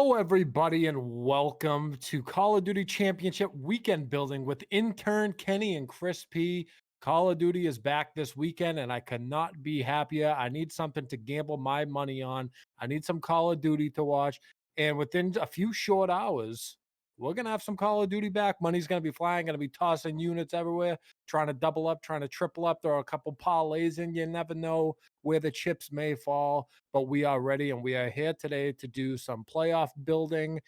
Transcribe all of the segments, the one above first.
Hello, everybody, and welcome to Call of Duty Championship Weekend Building with Intern Kenny and Chris P. Call of Duty is back this weekend, and I could not be happier. I need something to gamble my money on. I need some Call of Duty to watch. And within a few short hours, we're going to have some Call of Duty back. Money's going to be flying, going to be tossing units everywhere, trying to double up, trying to triple up. There are a couple parlays in. You never know where the chips may fall, but we are ready, and we are here today to do some playoff building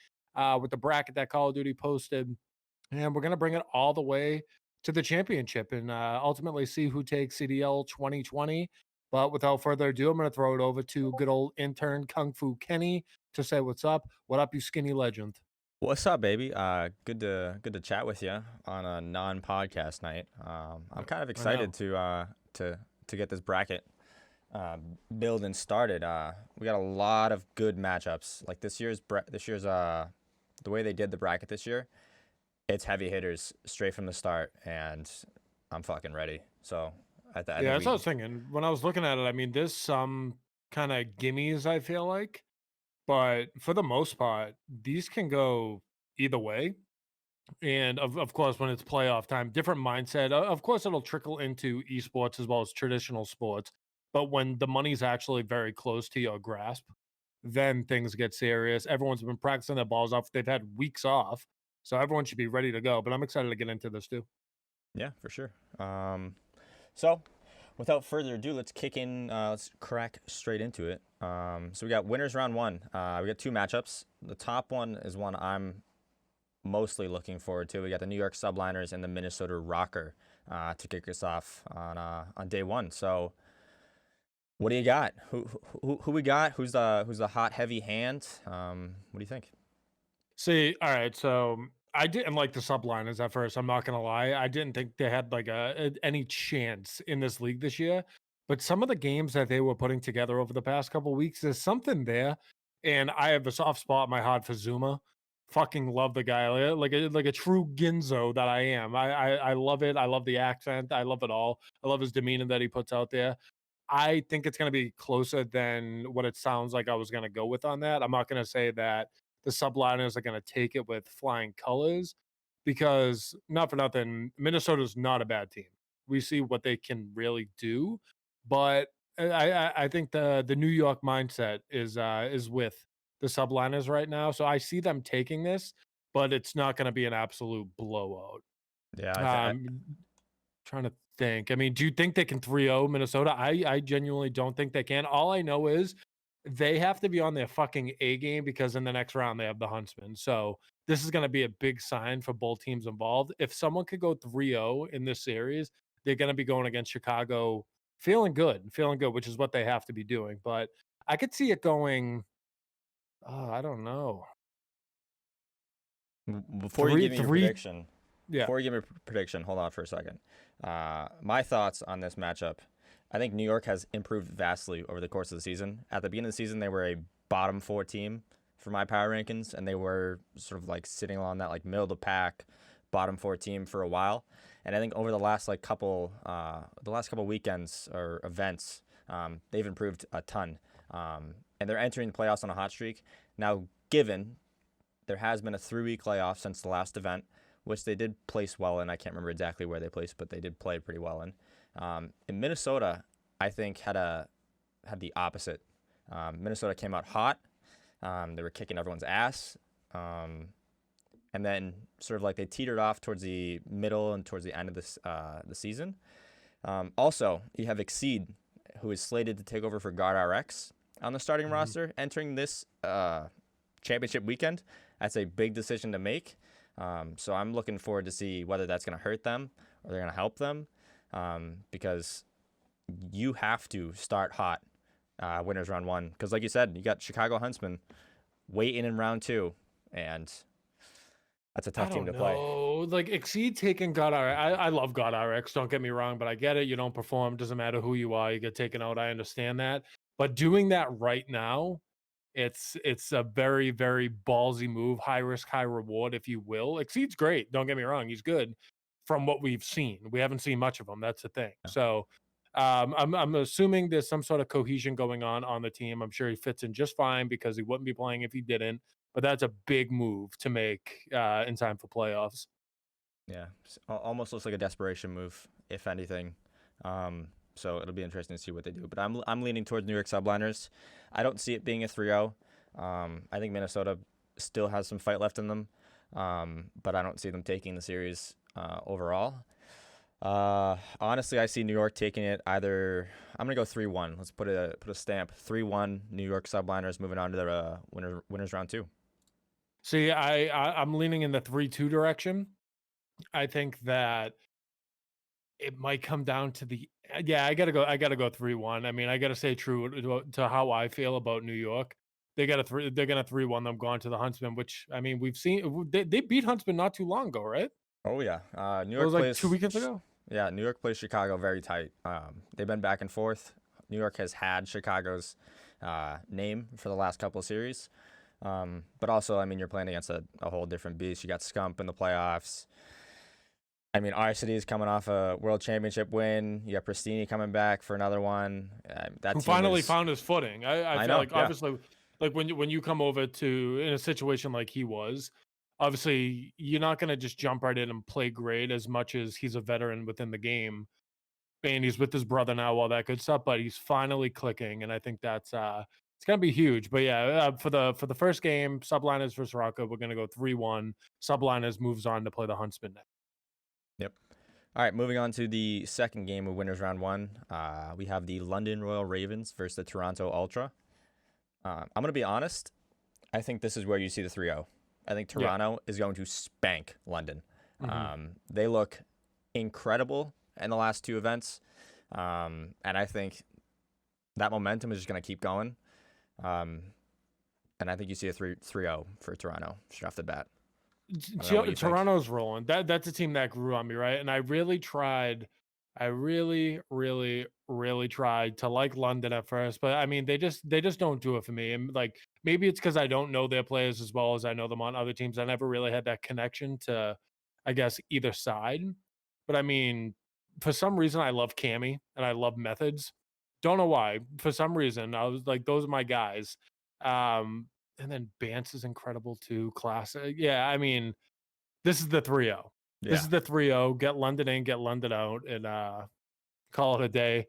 with the bracket that Call of Duty posted, and we're going to bring it all the way to the championship and ultimately see who takes CDL 2020. But without further ado, I'm going to throw it over to good old intern Kung Fu Kenny to say what's up. What up, you skinny legend? What's up, baby? Good to chat with you on a non-podcast night. I'm kind of excited to get this bracket building started. We got a lot of good matchups. Like this year's the way they did the bracket this year, it's heavy hitters straight from the start, and I'm fucking ready. So I Yeah, think that's what I was thinking. When I was looking at it, I mean, there's some kind of gimmies, I feel like, but for the most part, these can go either way. And of course, when it's playoff time, different mindset. Of course, it'll trickle into esports as well as traditional sports. But when the money's actually very close to your grasp, then things get serious. Everyone's been practicing their balls off. They've had weeks off. So everyone should be ready to go. But I'm excited to get into this too. Yeah, for sure. So without further ado, let's kick in. Let's crack straight into it. So we got winners round one. We got two matchups. The top one is one I'm mostly looking forward to. We got the New York Subliners and the Minnesota Rocker to kick us off on day one. So what do you got? Who we got? Who's the hot heavy hand? What do you think? See, all right. So I didn't like the subliners at first. I'm not gonna lie. I didn't think they had like any chance in this league this year. But some of the games that they were putting together over the past couple weeks, there's something there. And I have a soft spot in my heart for Zuma. Fucking love the guy, like a true Ginzo that I am. I love it. I love the accent. I love it all. I love his demeanor that he puts out there. I think it's going to be closer than what it sounds like I was going to go with on that. I'm not going to say that the subliners are going to take it with flying colors because, not for nothing, Minnesota's not a bad team. We see what they can really do, but I think the New York mindset is with the subliners right now. So I see them taking this, but it's not going to be an absolute blowout. Yeah, Um, Trying to think. I mean, do you think they can 3-0 Minnesota? I genuinely don't think they can. All I know is they have to be on their fucking A game because in the next round they have the Huntsman. So this is going to be a big sign for both teams involved. If someone could go 3-0 in this series, they're going to be going against Chicago feeling good, which is what they have to be doing. But I could see it going, I don't know. before you Three, give me your three, prediction, yeah. hold on for a second. My thoughts on this matchup. I think New York has improved vastly over the course of the season. At the beginning of the season, they were a bottom four team for my power rankings, and they were sort of like sitting on that like middle of the pack, bottom four team for a while. And I think over the last couple weekends or events, they've improved a ton. And they're entering the playoffs on a hot streak. Now, given there has been a 3-week layoff since the last event, which they did place well in. I can't remember exactly where they placed, but they did play pretty well in. In Minnesota, I think had the opposite. Minnesota came out hot. They were kicking everyone's ass. And then sort of like they teetered off towards the middle and towards the end of the season. Also, you have Exceed, who is slated to take over for Guard RX on the starting roster entering this championship weekend. That's a big decision to make. So I'm looking forward to see whether that's going to hurt them or they're going to help them, because you have to start hot winners round one. Because like you said, you got Chicago Huntsmen waiting in round two, and that's a tough team to play. Like Exceed taking God RX. I love God RX. Don't get me wrong, but I get it. You don't perform. Doesn't matter who you are. You get taken out. I understand that. But doing that right now, it's a very, very ballsy move. High risk, high reward, if you will. Exceed's great. Don't get me wrong. He's good from what we've seen. We haven't seen much of him. That's the thing. Yeah. So I'm assuming there's some sort of cohesion going on the team. I'm sure he fits in just fine because he wouldn't be playing if he didn't. but that's a big move to make in time for playoffs. Yeah, almost looks like a desperation move, if anything. So it'll be interesting to see what they do. But I'm leaning towards New York Subliners. I don't see it being a 3-0. I think Minnesota still has some fight left in them, but I don't see them taking the series overall. Honestly, I see New York taking it either. I'm gonna go 3-1. Let's put a stamp 3-1. New York Subliners moving on to their winners round two. See, I'm leaning in the 3-2 direction. I think that it might come down to the yeah, I gotta go 3-1. I mean, I gotta stay true to how I feel about New York. They're gonna 3-1 them going to the Huntsman, which I mean we've seen they beat Huntsman not too long ago, right? Oh yeah, New It was York like 2 plays. weekends ago. Yeah, New York plays Chicago very tight. They've been back and forth. New York has had Chicago's name for the last couple of series, but also, I mean, you're playing against a whole different beast. You got Scump in the playoffs. I mean, our city is coming off a World Championship win. You got Pristini coming back for another one. That Who team finally is. found his footing. I I feel know. like Yeah. obviously like when you come over to in a situation like he was, obviously you're not gonna just jump right in and play great as much as he's a veteran within the game. And he's with his brother now, all that good stuff, but he's finally clicking, and I think that's it's gonna be huge. But yeah, for the first game, Subliners versus Rocco, we're gonna go 3-1. Subliners moves on to play the Huntsman next. Yep. All right, moving on to the second game of winners round one. We have the London Royal Ravens versus the Toronto Ultra. I'm gonna be honest. I think this is where you see the 3-0. I think Yeah. Toronto is going to spank London. Hmm. They look incredible in the last two events, and I think that momentum is just going to keep going. Um, and I think you see a 3-0 for Toronto straight off the bat. I don't know what you think. Toronto's rolling. That's a team that grew on me, right? And I really tried to like London at first, but I mean, they just don't do it for me. And like maybe it's because I don't know their players as well as I know them on other teams. I never really had that connection to, I guess, either side. But I mean, for some reason, I love Cammy and I love Methods. Don't know why. For some reason, I was like, those are my guys. Um, and then Bance is incredible too. Classic. Yeah, I mean, this is the 3-0. This Yeah. is the 3-0. Get London in, get London out, and call it a day.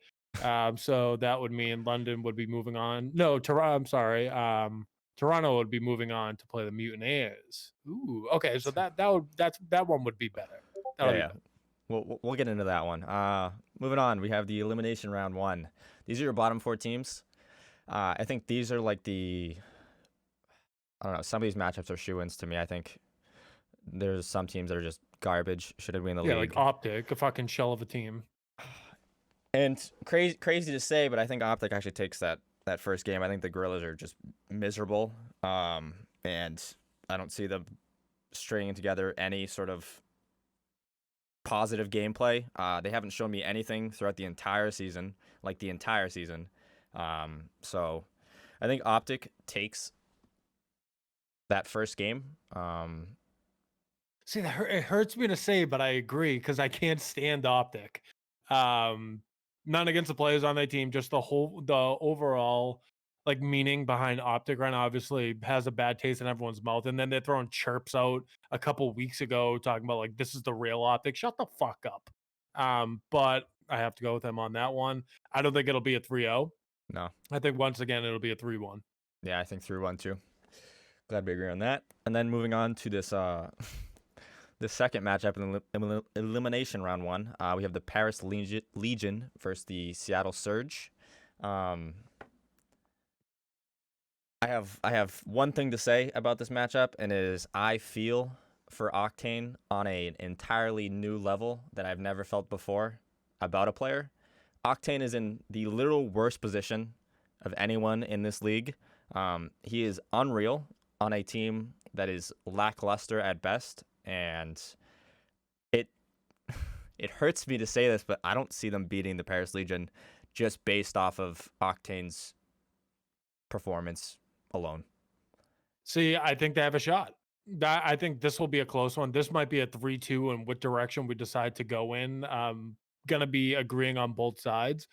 So that would mean London would be moving on. No, Toronto. I'm sorry. Toronto would be moving on to play the Mutineers. Ooh, okay. So that one would be better. That'll Yeah, be yeah. better. We'll get into that one. Moving on, we have the elimination round one. These are your bottom four teams. I think these are like I don't know. Some of these matchups are shoe-ins to me. I think there's some teams that are just garbage. Should have been in the Yeah, like league. Optic, a fucking shell of a team. And crazy to say, but I think Optic actually takes that first game. I think the Gorillas are just miserable, and I don't see them stringing together any sort of positive gameplay. They haven't shown me anything throughout the entire season, like the entire season. So I think Optic takes that first game. See, it hurts me to say, but I agree because I can't stand Optic. Um, None against the players on their team, just the overall like meaning behind Optic right now obviously has a bad taste in everyone's mouth. And then they're throwing chirps out a couple weeks ago talking about like this is the real Optic. Shut the fuck up. But I have to go with them on that one. I don't think it'll be a 3-0. No, I think once again it'll be a 3-1. yeah, I think 3-1 too. Glad we agree on that. And then moving on to this the second matchup in the elimination round one, we have the Paris Legion versus the Seattle Surge. Um, I have one thing to say about this matchup, and it is I feel for Octane on an entirely new level that I've never felt before about a player. Octane is in the literal worst position of anyone in this league. He is unreal on a team that is lackluster at best, and it it hurts me to say this, but I don't see them beating the Paris Legion just based off of Octane's performance alone. See, I think they have a shot. That I think this will be a close one. This might be a 3-2 and what direction we decide to go in. Gonna be agreeing on both sides,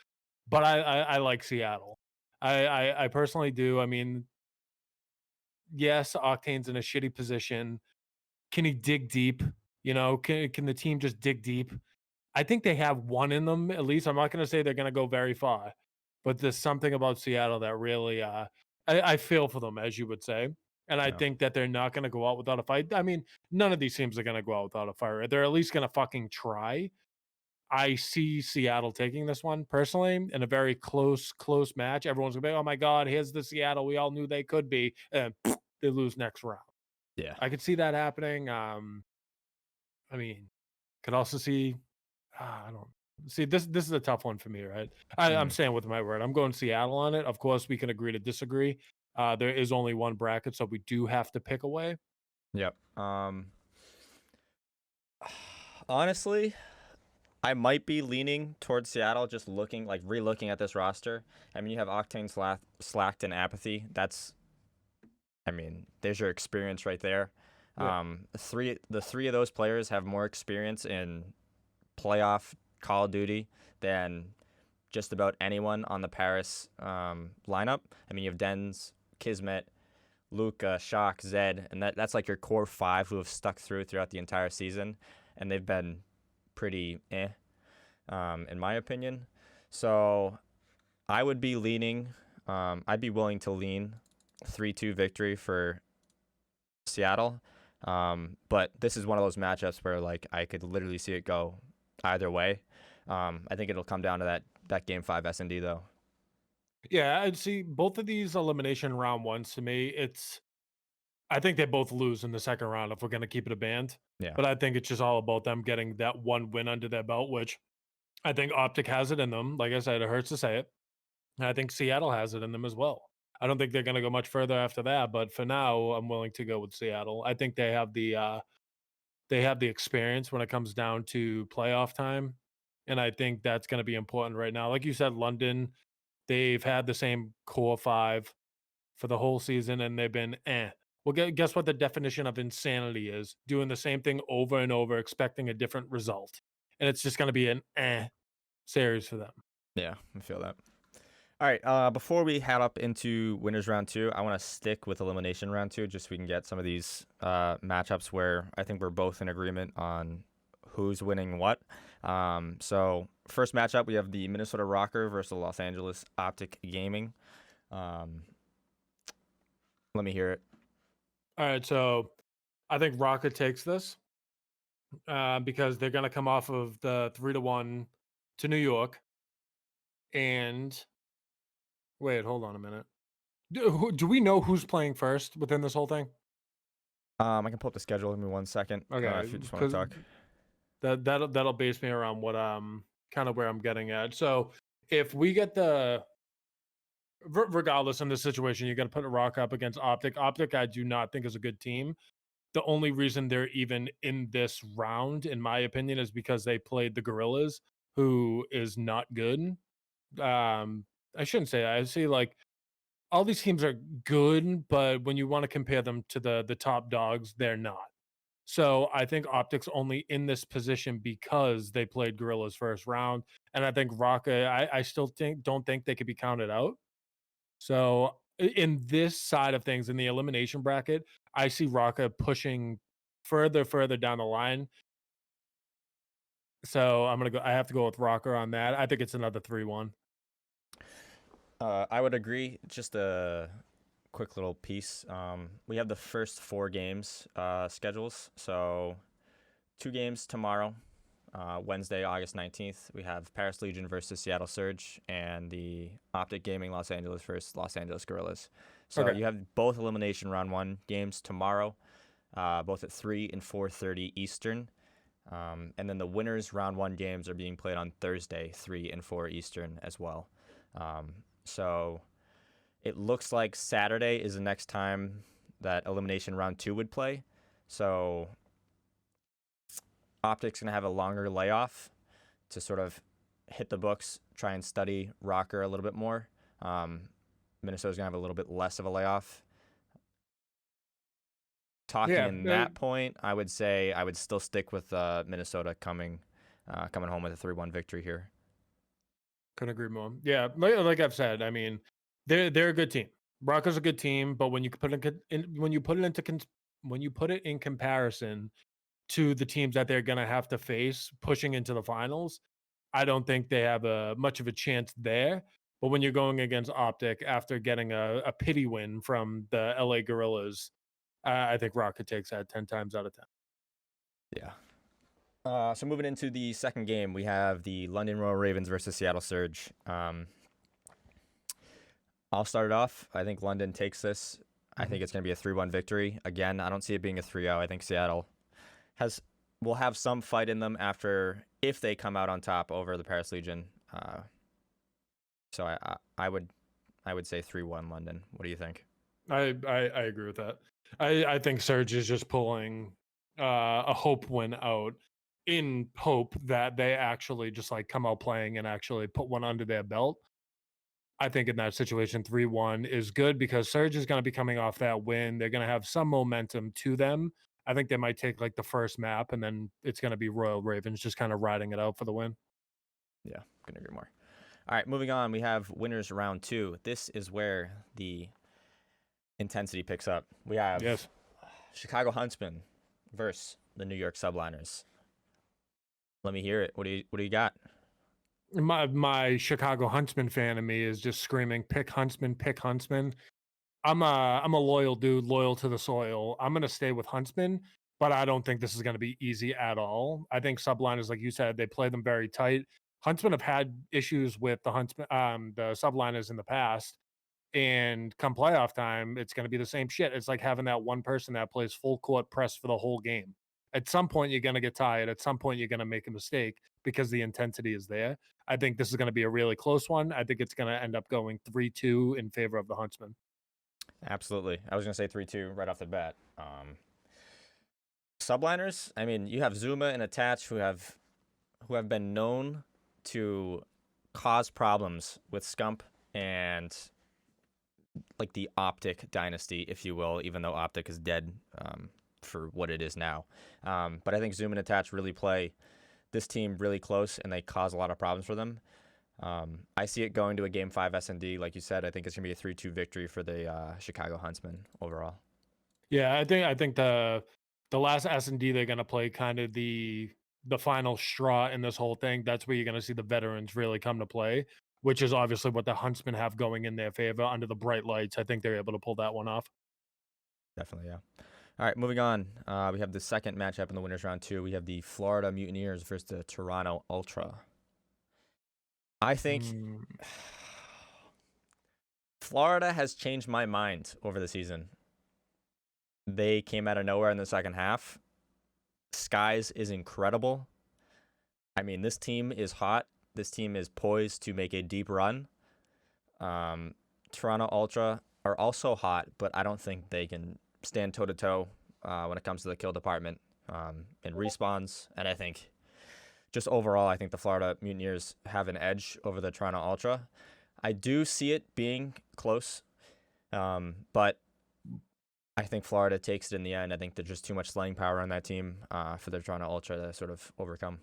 but I like Seattle. I personally do. I mean, yes, Octane's in a shitty position. Can he dig deep? Can the team just dig deep? I think they have one in them at least. I'm not going to say they're going to go very far, but there's something about Seattle that really, I feel for them, as you would say. And I Yeah. think that they're not going to go out without a fight. I mean, none of these teams are going to go out without a fight. Right? They're at least going to fucking try. I see Seattle taking this one personally in a very close match. Everyone's gonna be, oh my God, here's the Seattle we all knew they could be. And they lose next round. Yeah. I could see that happening. I mean, could also see. I don't see this. This is a tough one for me, right? I'm Mm. staying with my word. I'm going Seattle on it. Of course, we can agree to disagree. There is only one bracket, so we do have to pick away. Yep. Honestly, I might be leaning towards Seattle, just re-looking at this roster. I mean, you have Octane, Slacked, and Apathy. There's your experience right there. Yeah, The three of those players have more experience in playoff Call of Duty than just about anyone on the Paris lineup. I mean, you have Dens, Kismet, Luca, Shock, Zed, and that's like your core five who have stuck throughout the entire season, and they've been pretty in my opinion. So I would be leaning, I'd be willing to lean 3-2 victory for Seattle. But this is one of those matchups where like I could literally see it go either way. I think it'll come down to that game 5 S&D though. yeah. I'd see both of these elimination round ones to me. I think they both lose in the second round if we're going to keep it a band. Yeah. But I think it's just all about them getting that one win under their belt, which I think Optic has it in them. Like I said, it hurts to say it. And I think Seattle has it in them as well. I don't think they're going to go much further after that, but for now, I'm willing to go with Seattle. I think they have the experience when it comes down to playoff time, and I think that's going to be important right now. Like you said, London, they've had the same core five for the whole season, and they've been eh. Well, guess what the definition of insanity is? Doing the same thing over and over, expecting a different result. And it's just going to be an series for them. Yeah, I feel that. All right, before we head up into winners round 2, I want to stick with elimination round 2 just so we can get some of these matchups where I think we're both in agreement on who's winning what. So first matchup, we have the Minnesota Rocker versus the Los Angeles Optic Gaming. Let me hear it. All right, so I think Rocket takes this because they're going to come off of the 3-1 to New York. And wait, hold on a minute. Do we know who's playing first within this whole thing? I can pull up the schedule. Give me 1 second. Okay, If you just want to because talk. that'll base me around what kind of where I'm getting at. So if we get regardless in this situation, you're going to put a Rock up against Optic. Optic, I do not think is a good team. The only reason they're even in this round, in my opinion, is because they played the Gorillas, who is not good. I shouldn't say that. I see like all these teams are good, but when you want to compare them to the top dogs, they're not. So I think Optics only in this position because they played Gorillas first round, and I think Rocka. I still don't think they could be counted out. So in this side of things, in the elimination bracket, I see Rocka pushing further down the line. So I'm gonna go. I have to go with Rocker on that. I think it's another 3-1. I would agree. Just a quick little piece. We have the first 4 games schedules. So 2 games tomorrow, Wednesday, August 19th. We have Paris Legion versus Seattle Surge and the Optic Gaming Los Angeles versus Los Angeles Gorillas. So Okay. you have both elimination round 1 games tomorrow, both at 3 and 4:30 Eastern. And then the winners round 1 games are being played on Thursday, 3 and 4 Eastern as well. So it looks like Saturday is the next time that elimination round 2 would play. So Optic's going to have a longer layoff to sort of hit the books, try and study Rocker a little bit more. Minnesota's going to have a little bit less of a layoff. Talking Yeah. in that point, I would say I would still stick with Minnesota coming home with a 3-1 victory here. Couldn't agree more. Yeah, like I've said, I mean, they're a good team. Broncos a good team, but when you put it when you put it into when you put it in comparison to the teams that they're going to have to face pushing into the finals, I don't think they have a much of a chance there. But when you're going against Optic after getting a pity win from the LA Gorillas, I think Rocket takes that 10 times out of 10. Yeah. So moving into the second game, we have the London Royal Ravens versus Seattle Surge. I'll start it off. I think London takes this. I Mhm. think it's going to be a 3-1 victory. Again, I don't see it being a 3-0. I think Seattle has will have some fight in them after if they come out on top over the Paris Legion. So I would say 3-1 London. What do you think? I agree with that. I think Serge is just pulling a hope win out in hope that they actually just like come out playing and actually put one under their belt. I think in that situation, 3-1 is good because Surge is going to be coming off that win. They're going to have some momentum to them. I think they might take like the first map and then it's going to be Royal Ravens just kind of riding it out for the win. Yeah, couldn't agree more. All right, moving on. We have winners round 2. This is where the intensity picks up. We have Yes. Chicago Huntsmen versus the New York Subliners. Let me hear it. What do you got? My Chicago Huntsman fan of me is just screaming, pick Huntsman, pick Huntsman. I'm a loyal dude, loyal to the soil. I'm gonna stay with Huntsman, but I don't think this is gonna be easy at all. I think subliners, like you said, they play them very tight. Huntsmen have had issues with the subliners in the past, and come playoff time, it's gonna be the same shit. It's like having that one person that plays full court press for the whole game. At some point, you're gonna get tired. At some point, you're gonna make a mistake because the intensity is there. I think this is gonna be a really close one. I think it's gonna end up going 3-2 in favor of the Huntsmen. Absolutely. I was going to say 3-2 right off the bat. Subliners, I mean, you have Zuma and Attach who have been known to cause problems with Scump and like the Optic dynasty, if you will, even though Optic is dead for what it is now. But I think Zoom and Attach really play this team really close, and they cause a lot of problems for them. I see it going to a Game 5 S&D. Like you said, I think it's going to be a 3-2 victory for the Chicago Huntsmen overall. Yeah, I think the last S&D they're gonna play kind of the final straw in this whole thing. That's where you're gonna see the veterans really come to play, which is obviously what the Huntsmen have going in their favor under the bright lights. I think they're able to pull that one off. Definitely, yeah. All right, moving on. We have the second matchup in the winners round 2. We have the Florida Mutineers versus the Toronto Ultra. I think Mm, Florida has changed my mind over the season. They came out of nowhere in the second half. Skies is incredible. I mean, this team is hot. This team is poised to make a deep run. Toronto Ultra are also hot, but I don't think they can stand toe to toe when it comes to the kill department and respawns. And I think just overall, I think the Florida Mutineers have an edge over the Toronto Ultra. I do see it being close, but I think Florida takes it in the end. I think there's just too much slaying power on that team for the Toronto Ultra to sort of overcome.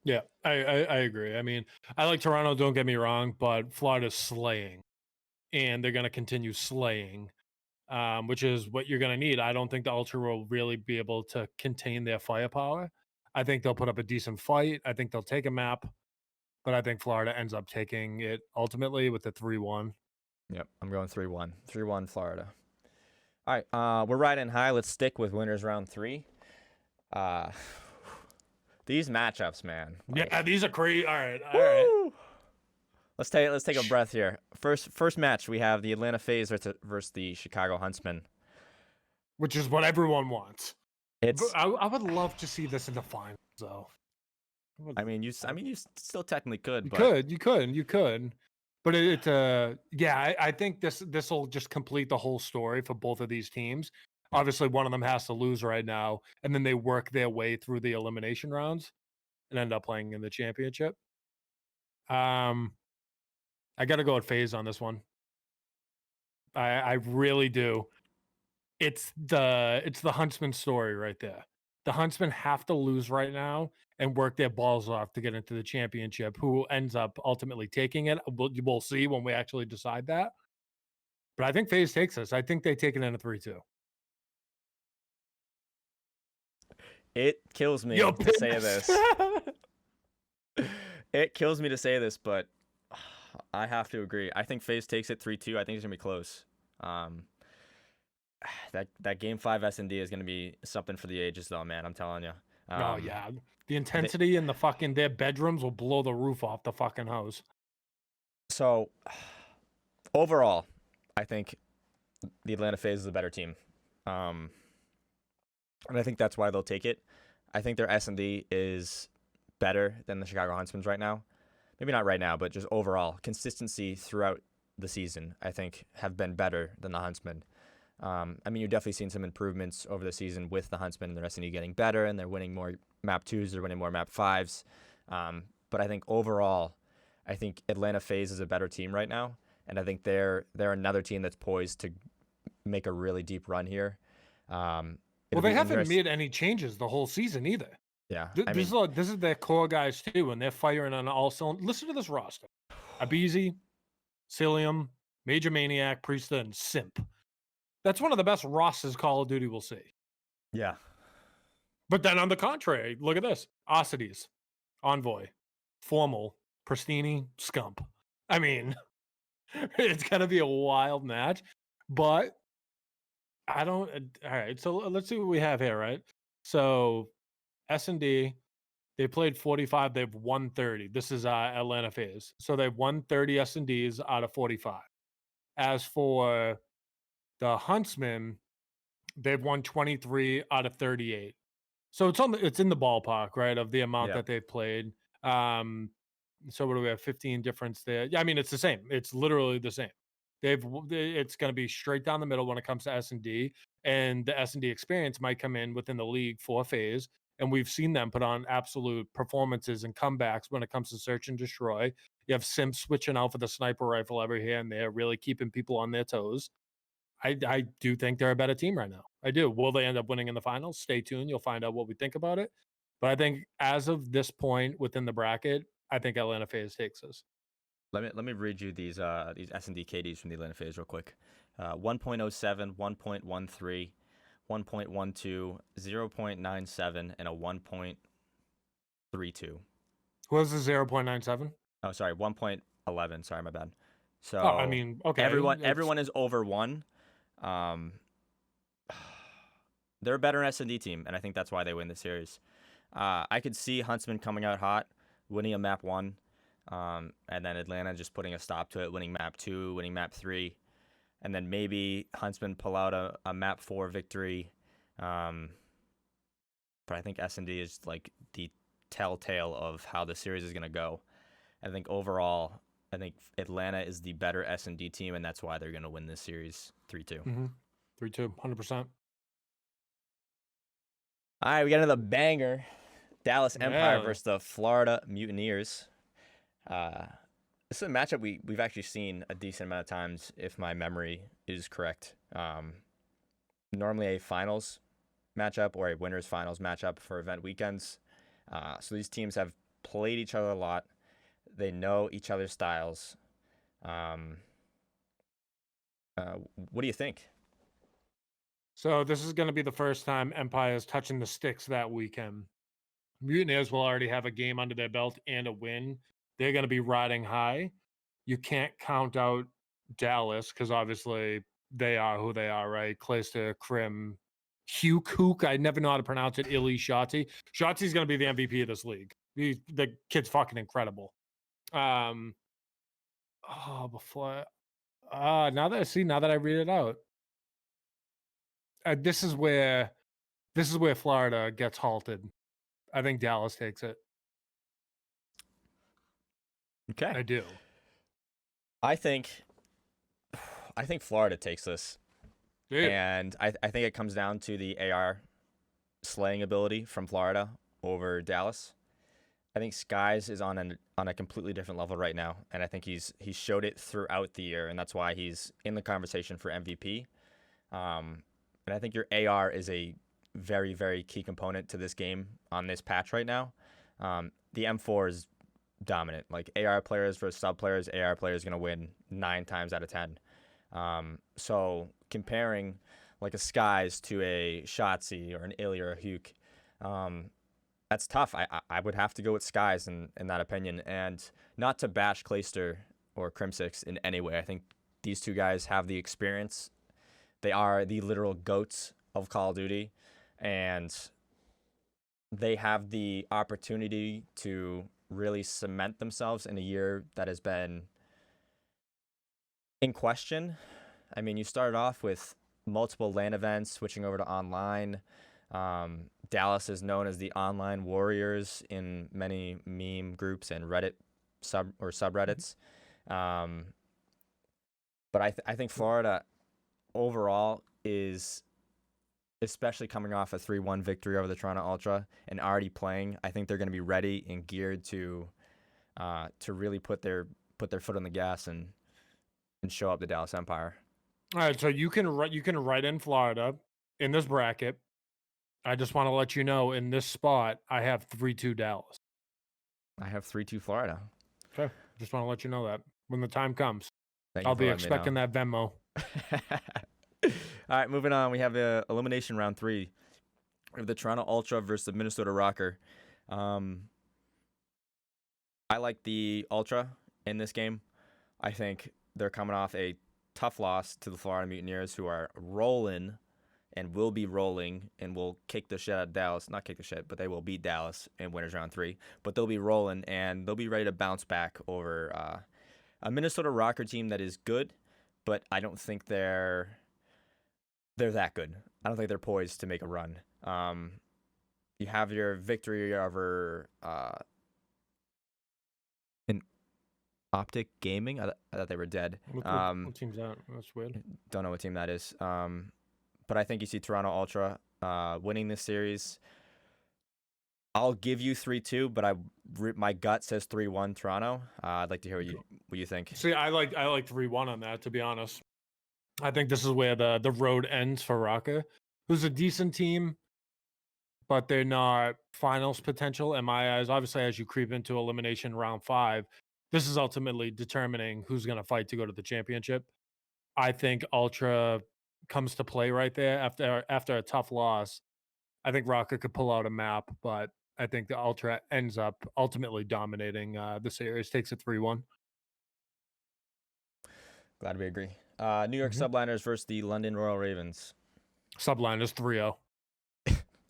yeah, I agree. I mean, I like Toronto, don't get me wrong, but Florida's slaying, and they're gonna continue slaying. Which is what you're going to need. I don't think the Ultra will really be able to contain their firepower. I think they'll put up a decent fight. I think they'll take a map, but I think Florida ends up taking it ultimately with the 3-1. Yep, I'm going 3-1. 3-1 Florida. All right, we're riding high. Let's stick with winners round 3. Uh, these matchups, man. Yeah, Like, these are crazy. All right, all right. woo! Let's take a breath here. First match, we have the Atlanta FaZe versus the Chicago Huntsmen. Which is what everyone wants. But It's I would love to see this in the finals, though. I would I mean you still technically could, You but could, you could, but yeah. I think this will just complete the whole story for both of these teams. yep, Obviously, one of them has to lose right now, and then they work their way through the elimination rounds and end up playing in the championship. Um, I got to go with Phase on this one. I really do. It's the Huntsman story right there. The Huntsmen have to lose right now and work their balls off to get into the championship. Who ends up ultimately taking it? We'll see when we actually decide that. But I think FaZe takes this. I think they take it in a 3-2. It kills me Yo, to say picks. this. It kills me to say this, but I have to agree. I think FaZe takes it 3-2. I think it's gonna be close. Um, that game 5 S&D is gonna be something for the ages, though, man. I'm telling you. Oh yeah, the They, intensity in the fucking their bedrooms will blow the roof off the fucking house. so overall, I think the Atlanta FaZe is a better team, um, and I think that's why they'll take it. I think their S&D is better than the Chicago Huntsmen's right now. Maybe not right now, but just overall consistency throughout the season, I think, have been better than the Huntsmen. I mean, you've definitely seen some improvements over the season with the Huntsmen and the S&D getting better, and they're winning more map 2s, they're winning more map 5s. But I think overall, I think Atlanta FaZe is a better team right now, and I think they're another team that's poised to make a really deep run here. Well, It'll they be haven't interesting. made any changes the whole season either. Yeah, I This mean, is this is their core guys too, and they're firing on all cylinders. Listen to this roster: Abizi, Cilium, Major Maniac, Priesta, and Simp. That's one of the best rosters Call of Duty will see. yeah. But then on the contrary, look at this: Osities, Envoy, Formal, Pristini, Scump. I mean, it's gonna be a wild match, but I don't. All right, so let's see what we have here. Right, so S&D, they played 45. They've won 30. This is Atlanta FaZe, so they've won 30 S&Ds out of 45. As for the Huntsmen, they've won 23 out of 38. So it's in the ballpark, right, of the amount Yeah. that they've played. Um, so what do we have? 15 difference there. Yeah, I mean it's the same. It's literally the same. It's going to be straight down the middle when it comes to S&D, and the S&D experience might come in within the league for FaZe, and we've seen them put on absolute performances and comebacks when it comes to search and destroy. You have Simp switching out for the sniper rifle every here and there, really keeping people on their toes. I do think they're a better team right now. I do. Will they end up winning in the finals? Stay tuned. You'll find out what we think about it. But I think as of this point within the bracket, I think Atlanta FaZe takes us. Let me read you these S&D KDs from the Atlanta FaZe real quick. 1.07, 1.13, 1.12, 0.97, and a 1.32. Who has the 0.97? Oh, sorry, 1.11. Sorry, my bad. Oh, I So mean, okay. everyone is over 1. Um, they're a better S&D team, and I think that's why they win the series. I could see Huntsman coming out hot, winning a map 1. And then Atlanta just putting a stop to it, winning map 2, winning map 3, and then maybe Huntsman pull out a map 4 victory. But I think S&D is like the telltale of how the series is going to go. I think overall, I think Atlanta is the better S&D team, and that's why they're going to win this series 3-2. 3-2, 100%. All right, we got another banger. Dallas Empire Yeah. versus the Florida Mutineers. This is a matchup we've actually seen a decent amount of times, if my memory is correct. Normally a finals matchup or a winners finals matchup for event weekends. So these teams have played each other a lot. They know each other's styles. What do you think? So this is going to be the first time Empire is touching the sticks that weekend. Mutineers will already have a game under their belt and a win. They're going to be riding high. You can't count out Dallas because obviously they are who they are, right? Clayster, Krim, Hugh Kook. I never know how to pronounce it. Ili Shotzi. Shotzi's going to be the MVP of this league. The kid's fucking incredible. Before now that I read it out, this is where Florida gets halted. I think Dallas takes it. Okay. I do. I think Florida takes this. Dude. And I think it comes down to the AR slaying ability from Florida over Dallas. I think Skies is on a completely different level right now, and I think he's showed it throughout the year, and that's why he's in the conversation for MVP. And I think your AR is a very, very key component to this game on this patch right now. The M4 is dominant. Like AR players versus sub players, AR players going to win 9 times out of 10. So comparing like a Skies to a Shotzi or an Illy or a Huke, that's tough. I would have to go with Skies in that opinion, and not to bash Clayster or Crimsix in any way. I think these two guys have the experience. They are the literal goats of Call of Duty, and they have the opportunity to really cement themselves in a year that has been in question. I mean, you started off with multiple LAN events, switching over to online. Dallas is known as the online warriors in many meme groups and Reddit subreddits. Um, but I think Florida overall is, especially coming off a 3-1 victory over the Toronto Ultra and already playing. I think they're going to be ready and geared to really put their foot on the gas and show up the Dallas Empire. All right, so you can write in Florida in this bracket. I just want to let you know in this spot I have 3-2 Dallas. I have 3-2 Florida. Okay, just want to let you know that when the time comes, Thank I'll you for be letting me know. expecting that Venmo. All right, moving on. We have elimination round 3. We have the Toronto Ultra versus the Minnesota Rocker. I like the Ultra in this game. I think they're coming off a tough loss to the Florida Mutineers, who are rolling and will be rolling and will kick the shit out of Dallas. Not kick the shit, but they will beat Dallas in winners round 3. But they'll be rolling and they'll be ready to bounce back over a Minnesota Rocker team that is good, but I don't think they're that good. I don't think they're poised to make a run. You have your victory over in Optic Gaming. I thought they were dead. What team's that? That's weird. Don't know what team that is. But I think you see Toronto Ultra winning this series. I'll give you 3-2, but my gut says 3-1 Toronto. I'd like to hear what you think. See, I like 3-1 on that, to be honest. I think this is where the road ends for Rocker, who's a decent team, but they're not finals potential in my eyes. Obviously, as you creep into elimination round 5, this is ultimately determining who's going to fight to go to the championship. I think Ultra comes to play right there after a tough loss. I think Rocker could pull out a map, but I think the Ultra ends up ultimately dominating the series, takes it 3-1. Glad we agree. New York Subliners versus the London Royal Ravens. Subliners 3-0.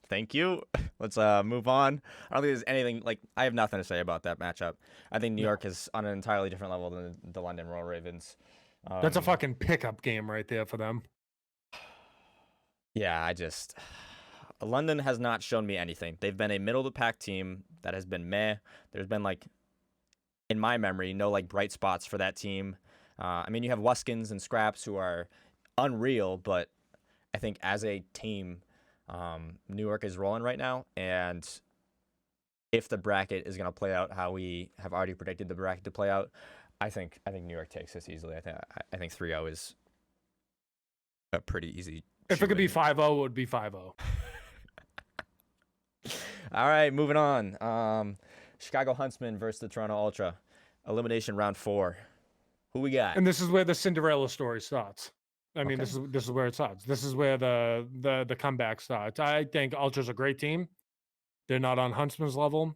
Thank you. Let's move on. I don't think there's anything, like, I have nothing to say about that matchup. I think New York is on an entirely different level than the London Royal Ravens. That's a fucking pickup game right there for them. Yeah, London has not shown me anything. They've been a middle-of-the-pack team that has been meh. There's been, like, in my memory, no, like, bright spots for that team. I mean, you have Wuskins and Scraps, who are unreal, but I think as a team, New York is rolling right now, and if the bracket is going to play out how we have already predicted the bracket to play out, I think New York takes this easily. I think 3-0 is a pretty easy. If it could be 5-0, it would be 5-0. All right, moving on. Chicago Huntsmen versus the Toronto Ultra. Elimination round 4. Who we got? And this is where the Cinderella story starts. I mean, this is where it starts. This is where the comeback starts. I think Ultra's a great team. They're not on Huntsman's level.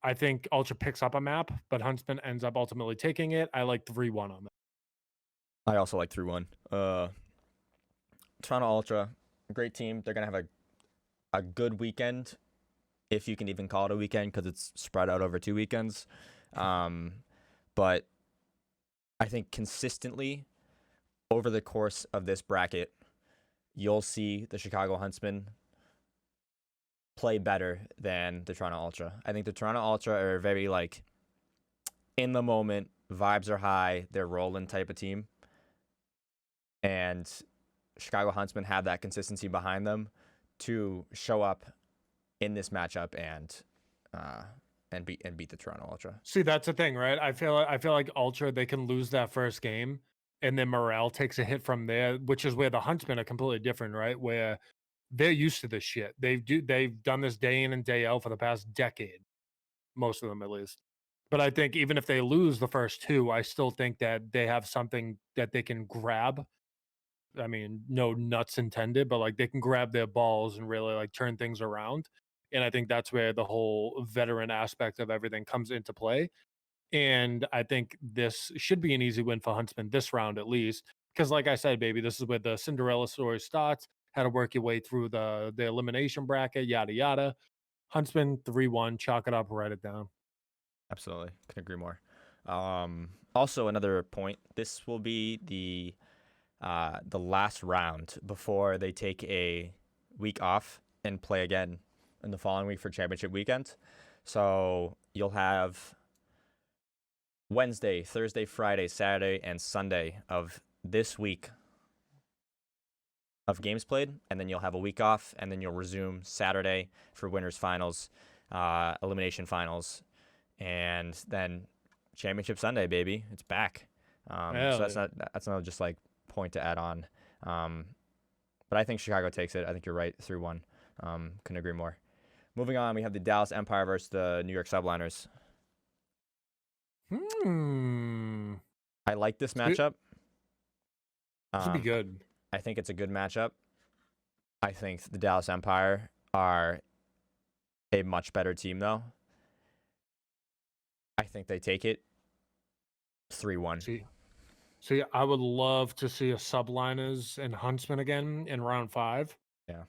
I think Ultra picks up a map, but Huntsman ends up ultimately taking it. I like 3-1 on that. I also like 3-1. Toronto Ultra, great team. They're gonna have a good weekend, if you can even call it a weekend, because it's spread out over 2 weekends. But I think consistently over the course of this bracket, you'll see the Chicago Huntsmen play better than the Toronto Ultra. I think the Toronto Ultra are very, like, in the moment, vibes are high, they're rolling type of team. And Chicago Huntsmen have that consistency behind them to show up in this matchup and beat the Toronto Ultra. See, that's the thing, right? I feel like Ultra, they can lose that first game, and then morale takes a hit from there, which is where the Huntsmen are completely different, right? Where they're used to this shit. They've done this day in and day out for the past decade, most of them at least. But I think even if they lose the first two, I still think that they have something that they can grab. I mean, no nuts intended, but like they can grab their balls and really like turn things around. And I think that's where the whole veteran aspect of everything comes into play. And I think this should be an easy win for Huntsman this round at least. Because like I said, baby, this is where the Cinderella story starts. How to work your way through the elimination bracket, yada yada. Huntsman 3-1, chalk it up, write it down. Absolutely, can agree more. Also, another point: this will be the last round before they take a week off and play again in the following week for championship weekend. So you'll have Wednesday, Thursday, Friday, Saturday, and Sunday of this week of games played, and then you'll have a week off, and then you'll resume Saturday for winners finals, elimination finals, and then championship Sunday, baby. It's back. So Hell yeah. that's another just like point to add on. But I think Chicago takes it. I think you're right, 3-1. Couldn't agree more. Moving on, we have the Dallas Empire versus the New York Subliners. Hmm. I like this This matchup. would be good. I think it's a good matchup. I think the Dallas Empire are a much better team, though. I think they take it 3-1. See, I would love to see a subliners and Huntsman again in round 5. Yeah.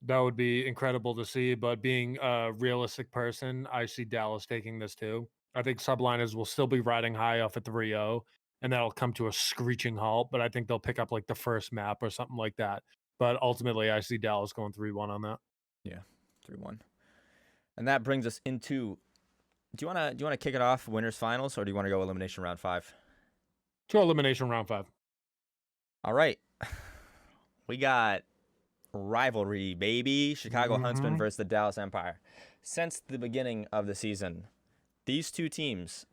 That would be incredible to see. But being a realistic person, I see Dallas taking this too. I think subliners will still be riding high off at 3-0, and that'll come to a screeching halt. But I think they'll pick up like the first map or something like that. But ultimately, I see Dallas going 3-1 on that. Yeah, 3-1. And that brings us into. Do you wanna kick it off winners finals, or do you want to go elimination round 5? To elimination round 5. All right, we got rivalry, baby. Chicago Huntsmen Hmm. versus the Dallas Empire. Since the beginning of the season, these two teams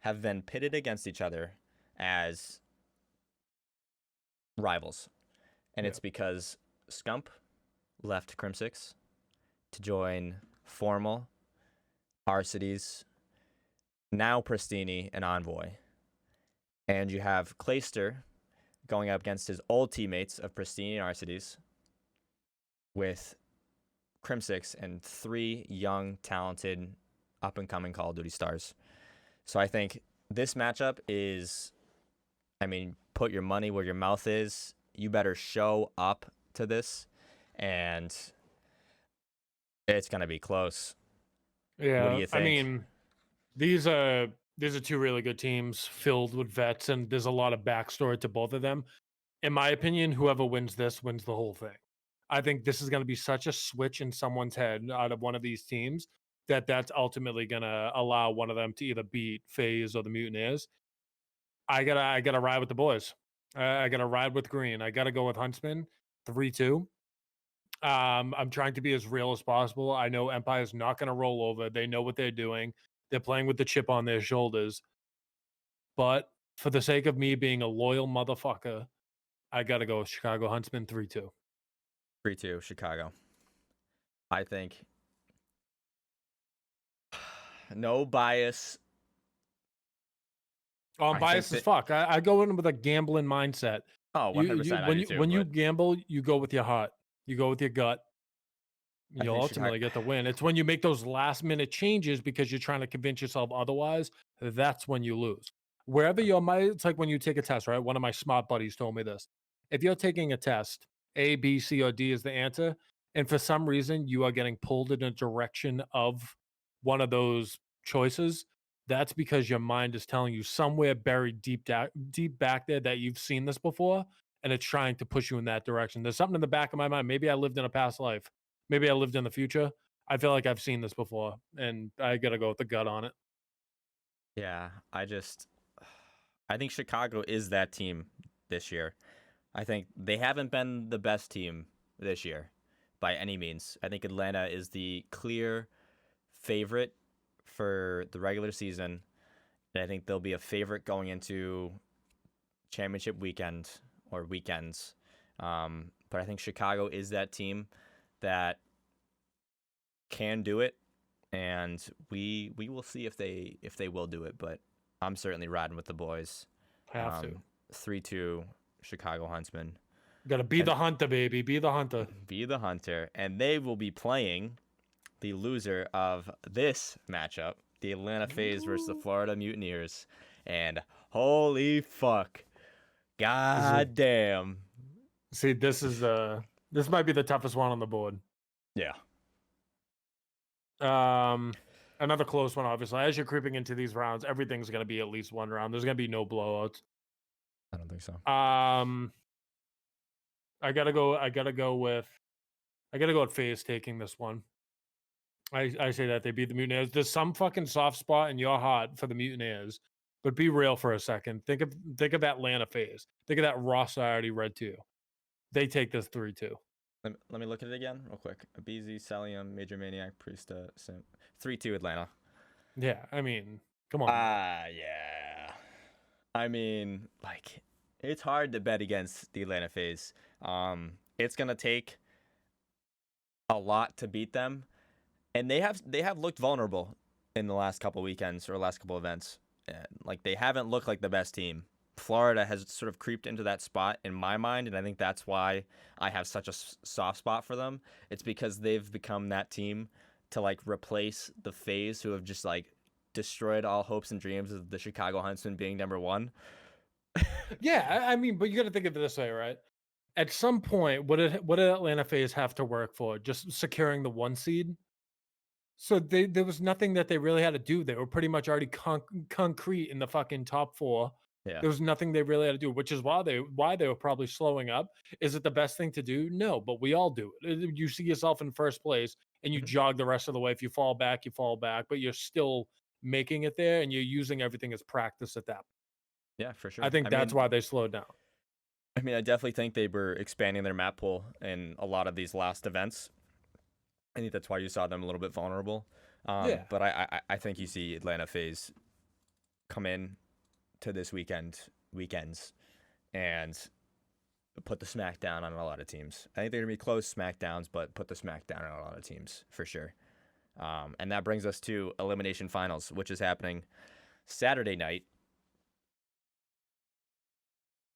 have been pitted against each other as rivals, and Yeah. it's because Scump left Crimsix to join Formal, Arcides, now Pristini, and Envoy. And you have Clayster going up against his old teammates of Pristini and Arcides with Crimsix and 3 young, talented, up-and-coming Call of Duty stars. So I think this matchup is, I mean, put your money where your mouth is. You better show up to this, and it's going to be close. What do Yeah. you I think? mean, these are two really good teams filled with vets, and there's a lot of backstory to both of them. In my opinion, whoever wins this wins the whole thing. I think this is going to be such a switch in someone's head out of one of these teams that that's ultimately going to allow one of them to either beat FaZe or the Mutineers. I gotta ride with the boys. I gotta ride with Green. I gotta go with Huntsman 3-2. I'm trying to be as real as possible. I know Empire's not going to roll over. They know what they're doing. They're playing with the chip on their shoulders. But for the sake of me being a loyal motherfucker, I got to go with Chicago Huntsman 3-2. 3-2, Chicago. I think no bias. Oh, I'm I think biased as that, fuck. I go in with a gambling mindset. oh, You 100%, I do too, when you but gamble, you go with your heart. You go with your gut. I You'll think Chicago. ultimately get the win. It's when you make those last minute changes because you're trying to convince yourself otherwise, that's when you lose. Wherever you're it's like when you take a test, right? One of my smart buddies told me this. If you're taking a test, A, B, C, or D is the answer, and for some reason you are getting pulled in a direction of one of those choices, that's because your mind is telling you somewhere buried deep back there that you've seen this before, and it's trying to push you in that direction. There's something in the back of my mind. Maybe I lived in a past life. Maybe I lived in the future. I feel like I've seen this before, and I gotta go with the gut on it. Yeah, I think Chicago is that team this year. I think they haven't been the best team this year by any means. I think Atlanta is the clear favorite for the regular season, and I think they'll be a favorite going into championship weekend or weekends. But I think Chicago is that team that can do it. and we will see if they will do it. But I'm certainly riding with the boys. Have to. 3-2 Chicago Huntsmen. Got to be And the hunter, baby. Be the hunter. be the hunter, and they will be playing the loser of this matchup, the Atlanta FaZe versus the Florida Mutineers. And holy fuck, god damn. See, this might be the toughest one on the board. Yeah. Another close one, obviously. As you're creeping into these rounds, everything's gonna be at least one round. There's gonna be no blowouts. I don't think so. I gotta go with FaZe taking this one. I say that they beat the Mutineers. There's some fucking soft spot in your heart for the Mutineers, but be real for a second. Think of Atlanta FaZe. Think of that Ross already Red 2. They take this 3-2. Let me look at it again real quick. Abizi, Celium, Major Maniac, Priesta, Sim. 3-2 Atlanta. Yeah, I mean, come on. Yeah. I mean, like, it's hard to bet against the Atlanta FaZe. It's gonna take a lot to beat them, and they have looked vulnerable in the last couple weekends or last couple events. And, like, they haven't looked like the best team. Florida has sort of creeped into that spot in my mind, and I think that's why I have such a soft spot for them. It's because they've become that team to, like, replace the FaZe, who have just, like, destroyed all hopes and dreams of the Chicago Huntsmen being number one. Yeah, I mean, but you got to think of it this way, right? At some point, what did Atlanta FaZe have to work for? Just securing the 1 seed. So there was nothing that they really had to do. They were pretty much already concrete in the fucking top 4. Yeah. There was nothing they really had to do, which is why they were probably slowing up. Is it the best thing to do? No, but we all do it. You see yourself in first place and you jog the rest of the way. If you fall back, you fall back, but you're still making it there and you're using everything as practice at that. Yeah, for sure. I think that's why they slowed down. I mean, I definitely think they were expanding their map pool in a lot of these last events. I think that's why you saw them a little bit vulnerable. Yeah. But I think you see Atlanta FaZe come in to this weekends and put the smack down on a lot of teams. I think they're going to be close smackdowns, but put the smack down on a lot of teams for sure. And that brings us to Elimination Finals, which is happening Saturday night.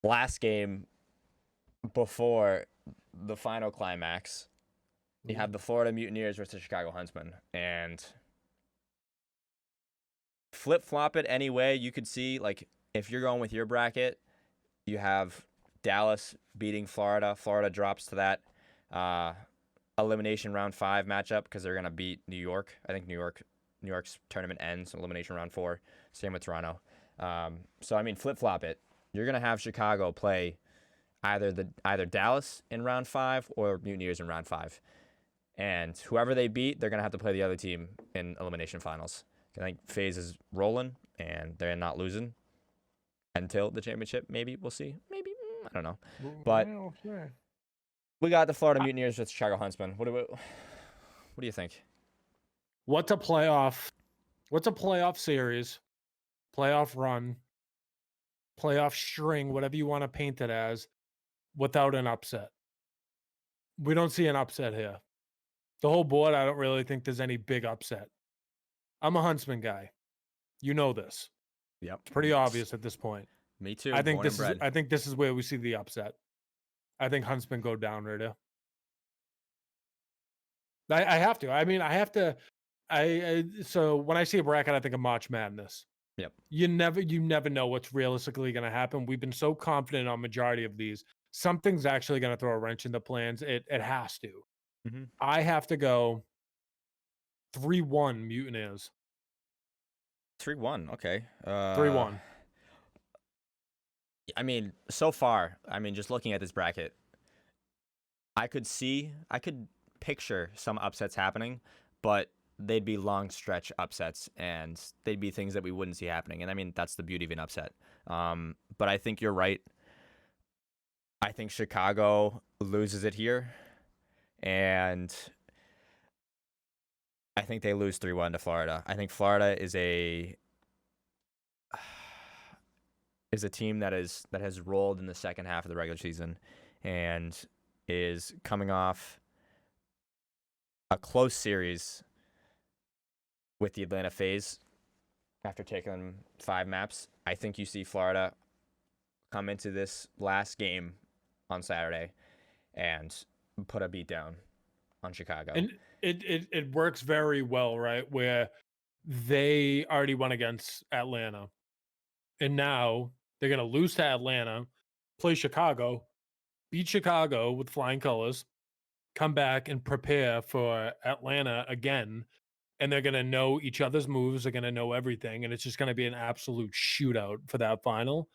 Last game before the final climax. You have the Florida Mutineers versus the Chicago Huntsmen. And flip-flop it any way you could see. Like, if you're going with your bracket, you have Dallas beating Florida. Florida drops to that elimination round 5 matchup because they're going to beat New York. I think New York's tournament ends elimination round 4. Same with Toronto. So, I mean, flip-flop it. You're going to have Chicago play either Dallas in round 5 or Mutineers in round 5. And whoever they beat, they're going to have to play the other team in elimination finals. I think FaZe is rolling, and they're not losing until the championship. Maybe. We'll see. Maybe. I don't know. But we got the Florida Mutineers with Chicago Huntsmen. What do you think? What's a playoff series, playoff run, playoff string, whatever you want to paint it as, without an upset? We don't see an upset here. The whole board, I don't really think there's any big upset. I'm a Huntsman guy. You know this. Yep. It's pretty obvious at this point. Me too. I think this is where we see the upset. I think Huntsman go down right here. I have to. I mean, I have to. So when I see a bracket, I think of March Madness. Yep. You never know what's realistically going to happen. We've been so confident on majority of these. Something's actually going to throw a wrench in the plans. It has to. Mm-hmm. I have to go 3-1 Mutineers. 3-1. Okay. 3-1. I mean, so far, just looking at this bracket, I could picture some upsets happening, but they'd be long stretch upsets, and they'd be things that we wouldn't see happening. And I mean, that's the beauty of an upset. But I think you're right. I think Chicago loses it here, and I think they lose 3-1 to Florida. I think Florida is a team that has rolled in the second half of the regular season and is coming off a close series with the Atlanta FaZe after taking 5 maps. I think you see Florida come into this last game on Saturday and put a beat down on Chicago. And it works very well, right? Where they already won against Atlanta, and now they're gonna lose to Atlanta, play Chicago, beat Chicago with flying colors, come back and prepare for Atlanta again, and they're gonna know each other's moves. They're gonna know everything, and it's just gonna be an absolute shootout for that final.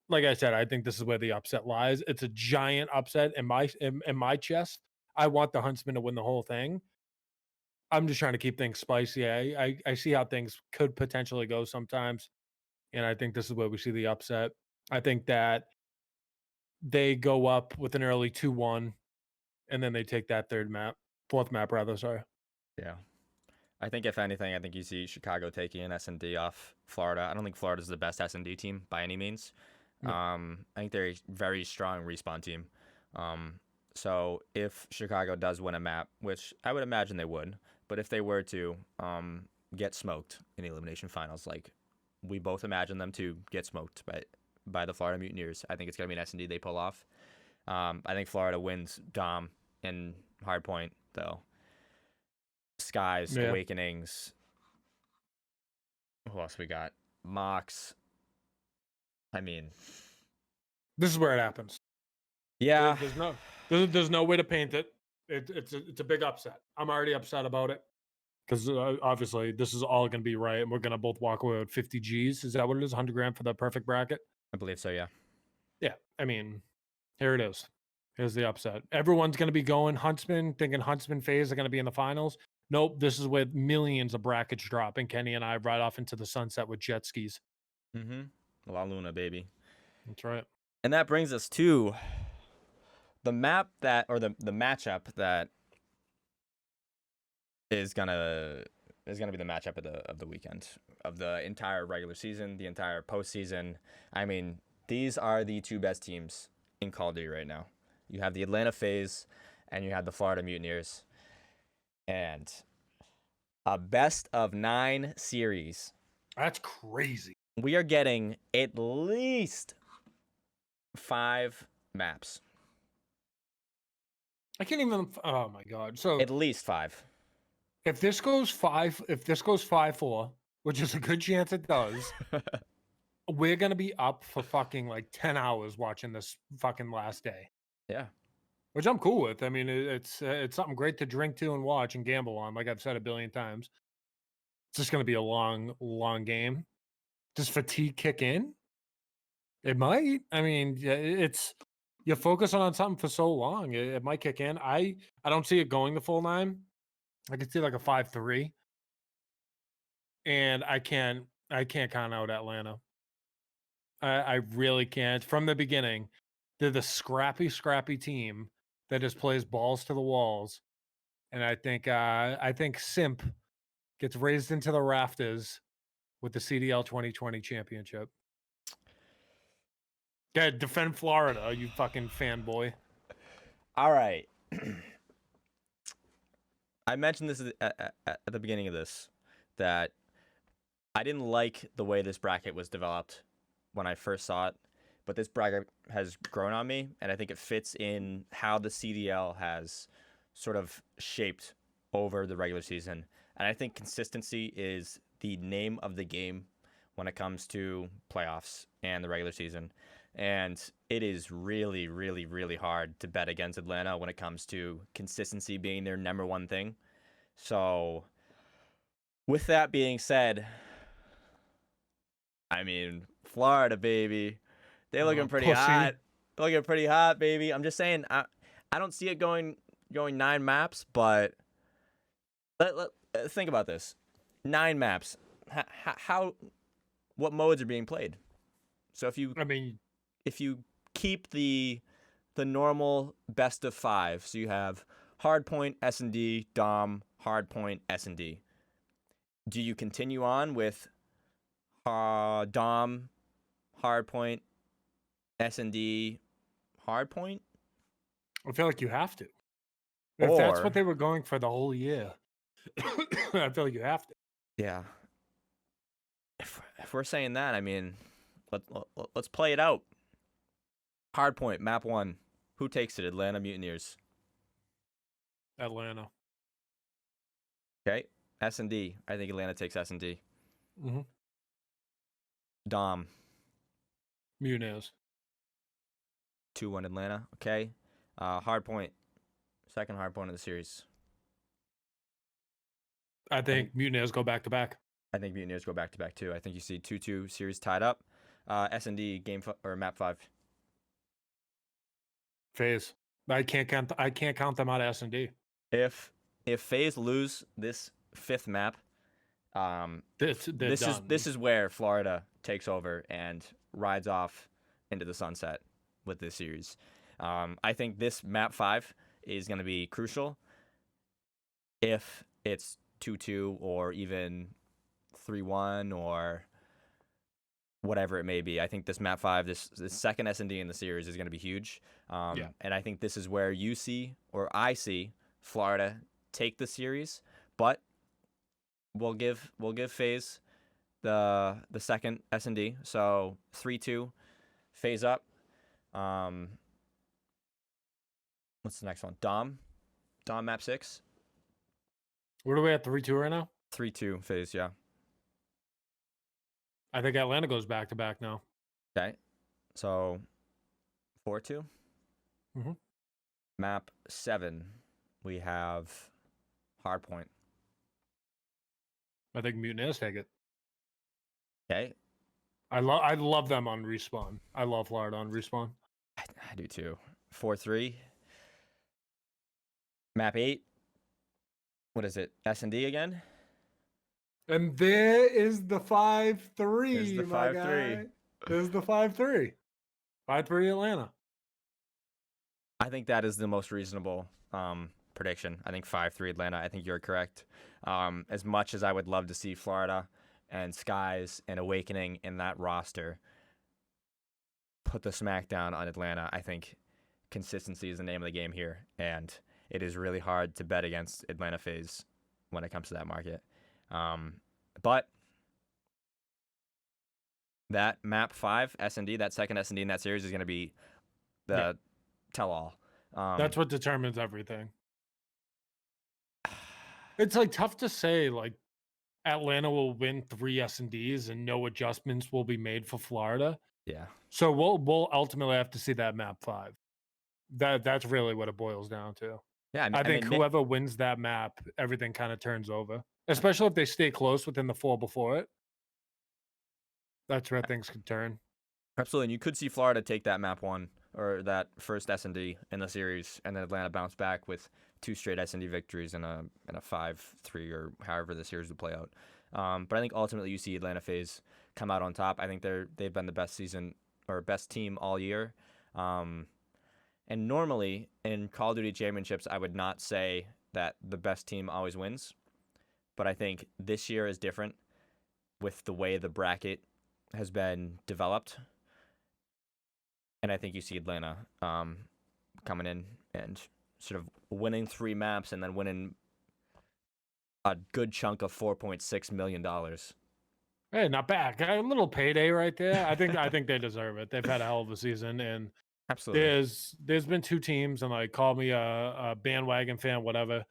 Like I said, I think this is where the upset lies. It's a giant upset in my chest. I want the Huntsman to win the whole thing. I'm just trying to keep things spicy. I see how things could potentially go sometimes, and I think this is where we see the upset. I think that they go up with an early 2-1, and then they take that fourth map rather. Sorry. Yeah. I think if anything, I think you see Chicago taking an S&D off Florida. I don't think Florida's the best S&D team by any means. No. I think they're a very strong respawn team. So if Chicago does win a map, which I would imagine they would, but if they were to get smoked in the elimination finals, like we both imagine them to get smoked by the Florida Mutineers, I think it's gonna be an S&D they pull off. I think Florida wins Dom and Hardpoint though. Skies, Yeah. Awakenings. Who else we got? Mox. I mean, This is where it happens. yeah. There's no way to paint it. It's a big upset. I'm already upset about it because obviously this is all going to be right, and we're going to both walk away with 50 G's. Is that what it is? 100 grand for the perfect bracket? I believe so, yeah. Yeah. I mean, here it is. Here's the upset. Everyone's going to be going Huntsman, thinking Huntsman FaZe are going to be in the finals. Nope. This is where millions of brackets drop, and Kenny and I ride off into the sunset with jet skis. Mm-hmm. La Luna, baby. That's right. And that brings us to the map that, or the matchup that is gonna be the matchup of the weekend, of the entire regular season, the entire postseason. I mean, these are the two best teams in Call of Duty right now. You have the Atlanta FaZe and you have the Florida Mutineers. And a best of 9 series. That's crazy. We are getting at least 5 maps. I can't even. Oh my god! So At least 5. if this goes 5-4, which is a good chance it does, we're gonna be up for fucking like 10 hours watching this fucking last day. Yeah. Which I'm cool with. I mean, it's something great to drink to and watch and gamble on. Like I've said a billion times, it's just gonna be a long game. Does fatigue kick in? It might. I mean, yeah, it's you focus on something for so long, it might kick in. I don't see it going the full 9. I could see like a 5-3, and I can't count out Atlanta. I really can't. From the beginning, they're the scrappy team that just plays balls to the walls, and I think Simp gets raised into the rafters with the CDL 2020 championship. Yeah, defend Florida, you fucking fanboy. All right. I mentioned this at the beginning of this, that I didn't like the way this bracket was developed when I first saw it, but this bracket has grown on me, and I think it fits in how the CDL has sort of shaped over the regular season. And I think consistency is the name of the game when it comes to playoffs and the regular season. And it is really, really, really hard to bet against Atlanta when it comes to consistency being their number one thing. So, with that being said, I mean, Florida, baby. They're looking pretty Pussy. hot. They're looking pretty hot, baby. I'm just saying, I don't see it going 9 maps, but think about this. 9 maps. What modes are being played? So if you keep the normal best of 5, so you have Hardpoint, S&D, Dom, Hardpoint, S&D. Do you continue on with Dom, Hardpoint, S&D, Hardpoint? I feel like you have to. If that's what they were going for the whole year, I feel like you have to. Yeah. If we're saying that, I mean, let's play it out. Hardpoint, map 1. Who takes it? Atlanta Mutineers. Atlanta. Okay. S&D. I think Atlanta takes S&D. Mm-hmm. Dom. Muniz. 2-1 Atlanta. Okay. Hardpoint. Second hardpoint of the series. I think Muniz go back to back. I think Mutineers go back to back too. I think you see 2-2 series tied up. S&D or map 5. FaZe. I can't count them out of S&D. If FaZe lose this 5th map, They're done. this is where Florida takes over and rides off into the sunset with this series. I think this map 5 is going to be crucial. If it's 2-2 or even 3-1 or whatever it may be, I think this map 5, this second S&D in the series is going to be huge. And I think this is where you see, or I see, Florida take the series, but we'll give FaZe the second S&D. So 3-2, FaZe up. What's the next one? Dom map 6. Where do we at 3-2 right now? 3-2 FaZe, yeah. I think Atlanta goes back to back now. Okay. So 4-2. Mm-hmm. Map 7, we have Hardpoint. I think Mutineers take it. Okay. I love them on Respawn. I love Florida on Respawn. I do too. 4-3. Map 8. What is it? S&D again? And there is the 5-3. There's the 5-3. There's the 5-3. 5-3 Atlanta. I think that is the most reasonable prediction. I think 5-3 Atlanta. I think you're correct. As much as I would love to see Florida and Skies and Awakening in that roster put the smackdown on Atlanta, I think consistency is the name of the game here, and it is really hard to bet against Atlanta FaZe when it comes to that market. But that map 5 S&D, that second S&D in that series is going to be the tell-all. That's what determines everything. It's like tough to say like Atlanta will win 3 S&Ds and no adjustments will be made for Florida. Yeah. So we'll ultimately have to see that map 5. That's really what it boils down to. Yeah, I think whoever wins that map, everything kind of turns over. Especially if they stay close within the 4 before it. That's where things could turn. Absolutely, and you could see Florida take that map 1 or that first S&D in the series, and then Atlanta bounce back with 2 straight S&D victories and a 5-3 or however the series would play out. But I think ultimately you see Atlanta FaZe come out on top. I think they've been the best season or best team all year. And normally in Call of Duty Championships, I would not say that the best team always wins, but I think this year is different with the way the bracket has been developed. And I think you see Atlanta coming in and sort of winning 3 maps and then winning a good chunk of $4.6 million. Hey, not bad. Got a little payday right there. I think they deserve it. They've had a hell of a season, and Absolutely. there's been 2 teams, and like call me a bandwagon fan, whatever.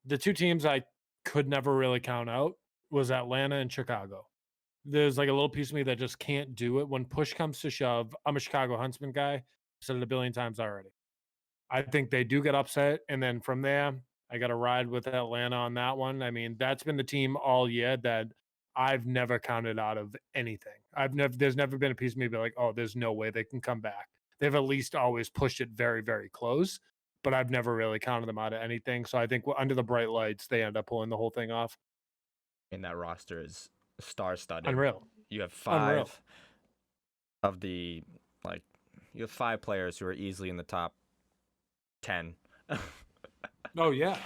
The 2 teams I could never really count out was Atlanta and Chicago. There's like a little piece of me that just can't do it. When push comes to shove, I'm a Chicago Huntsman guy. I've said it a billion times already. I think they do get upset, and then from there, I got to ride with Atlanta on that one. I mean, that's been the team all year that I've never counted out of anything. There's never been a piece of me be like, oh, there's no way they can come back. They've at least always pushed it very, very close, but I've never really counted them out of anything. So I think under the bright lights, they end up pulling the whole thing off. And that roster is star-studded. Unreal. You have 5 of the, like, you have 5 players who are easily in the top 10. Oh yeah.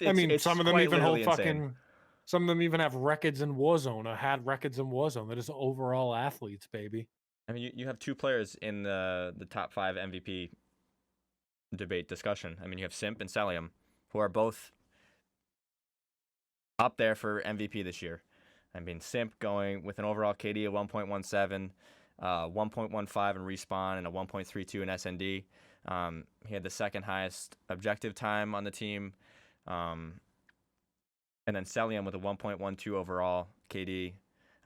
I mean, some of them even hold fucking. Some of them even have records in Warzone or had records in Warzone. They're just overall athletes, baby. I mean, you have 2 players in the top 5 MVP debate discussion. I mean, you have Simp and Celium, who are both up there for MVP this year. I mean, Simp going with an overall KD of 1.17, 1.15 in Respawn, and a 1.32 in SND. He had the second highest objective time on the team. And then Celium with a 1.12 overall KD,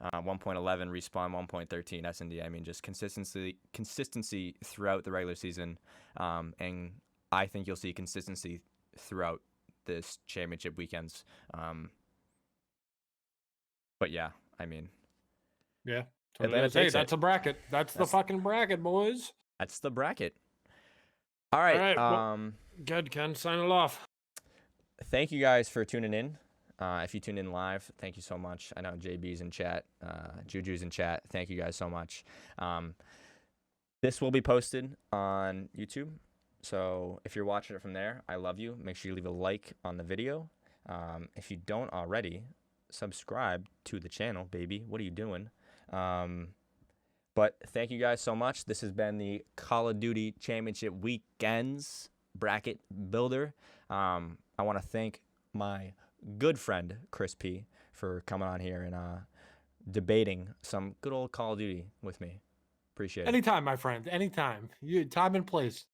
1.11 Respawn, 1.13 SND. I mean, just consistency throughout the regular season. And I think you'll see consistency throughout this championship weekends. But yeah, I mean, Yeah. Atlanta Hey, takes that's it. a bracket. That's the fucking bracket, boys. That's the bracket. All All right. right. Well, good, Ken. Sign it off. Thank you guys for tuning in. If you tune in live, thank you so much. I know JB's in chat, Juju's in chat. Thank you guys so much. This will be posted on YouTube. So if you're watching it from there, I love you. Make sure you leave a like on the video. If you don't already, subscribe to the channel, baby. What are you doing? But thank you guys so much. This has been the Call of Duty Championship Weekends bracket builder. I want to thank my good friend Chris P for coming on here and debating some good old Call of Duty with me. Appreciate it. Anytime, my friend. Anytime. Time and place.